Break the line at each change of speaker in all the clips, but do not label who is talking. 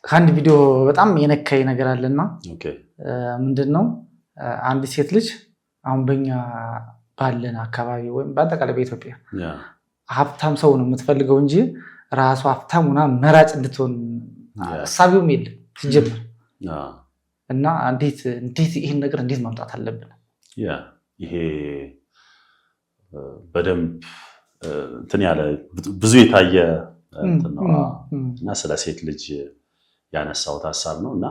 ከአንድ ቪዲዮ በጣም የነካኝ ነገር አለና ምንድነው አንድ ሴት ልጅ አሁን በእኛ ባለን አካባቢ ወይም በአጠቃላይ በኢትዮጵያ ሀብታም ሰው ነው የምትፈልገው እንጂ ራሷ ሀብታም ሆና መራጭ እንድትሆን ሀሳቢውም የለም ሲጀምር እና እንዴት ይህን ነገር እንዴት ማምጣት አለብን?
ይሄ በደንብ እንትን ያለ ብዙ የታየ እና ስለ ሴት ልጅ ያነሳውት ሀሳብ ነው እና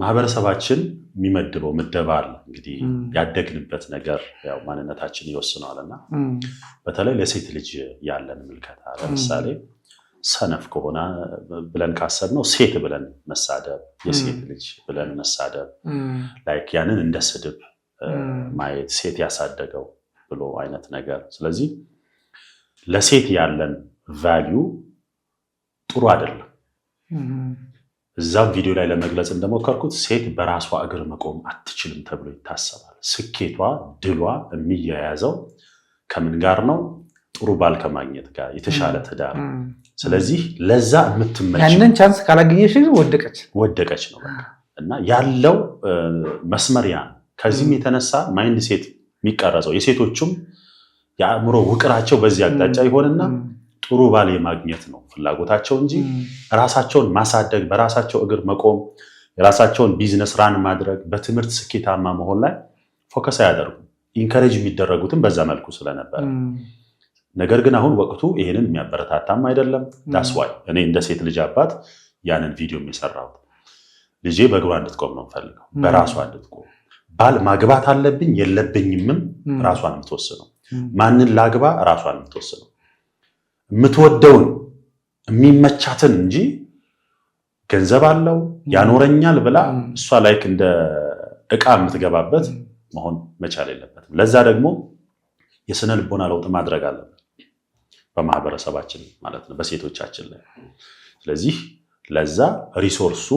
ማህበረሰባችን የሚመድበው ምደባ አለ። እንግዲህ ያደግንበት ነገር ያው ማንነታችን ይወስነዋልና በተለይ ለሴት ልጅ ያለን ምልከታ ለምሳሌ ሰነፍ ከሆነ ብለን ካሰብነው ሴት ብለን መሳደብ፣ የሴት ልጅ ብለን መሳደብ ላይክ ያንን እንደ ስድብ ማየት ሴት ያሳደገው ብሎ አይነት ነገር። ስለዚህ ለሴት ያለን ቫልዩ ጥሩ አይደለም። እዛም ቪዲዮ ላይ ለመግለጽ እንደሞከርኩት ሴት በራሷ እግር መቆም አትችልም ተብሎ ይታሰባል። ስኬቷ ድሏ የሚያያዘው ከምን ጋር ነው? ጥሩ ባል ከማግኘት ጋር፣ የተሻለ ትዳር። ስለዚህ ለዛ የምትመች
ያንን ቻንስ ካላገኘሽ
ወደቀች ነው በቃ። እና ያለው መስመሪያ ከዚህም የተነሳ ማይንድ ሴት የሚቀረጸው የሴቶቹም የአእምሮ ውቅራቸው በዚህ አቅጣጫ ይሆንና ጥሩ ባል የማግኘት ነው ፍላጎታቸው እንጂ ራሳቸውን ማሳደግ፣ በራሳቸው እግር መቆም፣ የራሳቸውን ቢዝነስ ራን ማድረግ፣ በትምህርት ስኬታማ መሆን ላይ ፎከስ አያደርጉም። ኢንከሬጅ የሚደረጉትም በዛ መልኩ ስለነበረ ነገር ግን አሁን ወቅቱ ይሄንን የሚያበረታታም አይደለም። ዳስ ዋይ እኔ እንደ ሴት ልጅ አባት ያንን ቪዲዮ የሰራሁት ልጄ በእግሯ እንድትቆም ነው ፈልገው፣ በራሷ እንድትቆም። ባል ማግባት አለብኝ የለብኝምም ራሷን የምትወስነው። ማንን ላግባ ራሷን የምትወስነው፣ የምትወደውን የሚመቻትን እንጂ ገንዘብ አለው ያኖረኛል ብላ እሷ ላይክ እንደ ዕቃ የምትገባበት መሆን መቻል የለበትም። ለዛ ደግሞ የስነ ልቦና ለውጥ ማድረግ አለበት በማህበረሰባችን ማለት ነው፣ በሴቶቻችን ላይ። ስለዚህ ለዛ ሪሶርሱ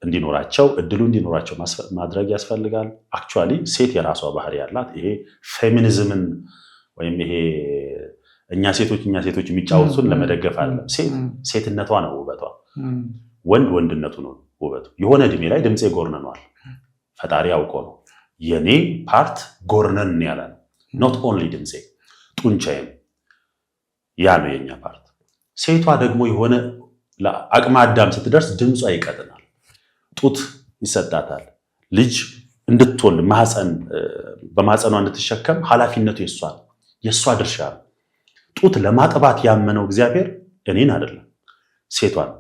እንዲኖራቸው እድሉ እንዲኖራቸው ማድረግ ያስፈልጋል። አክቹዋሊ ሴት የራሷ ባህሪ ያላት ይሄ ፌሚኒዝምን ወይም ይሄ እኛ ሴቶች የሚጫወቱን ለመደገፍ አለ። ሴትነቷ ነው ውበቷ፣ ወንድ ወንድነቱ ነው ውበቱ። የሆነ እድሜ ላይ ድምፄ ጎርነኗል፣ ፈጣሪ አውቆ ነው የኔ ፓርት ጎርነን ያለ ነው። ኖት ኦንሊ ድምፄ ጡንቻዬም ያ ነው የኛ ፓርት። ሴቷ ደግሞ የሆነ አቅመ አዳም ስትደርስ ድምጿ ይቀጥናል፣ ጡት ይሰጣታል። ልጅ እንድትወልድ በማህፀኗ እንድትሸከም ኃላፊነቱ የእሷ ድርሻ ነው። ጡት ለማጥባት ያመነው እግዚአብሔር እኔን አይደለም ሴቷን።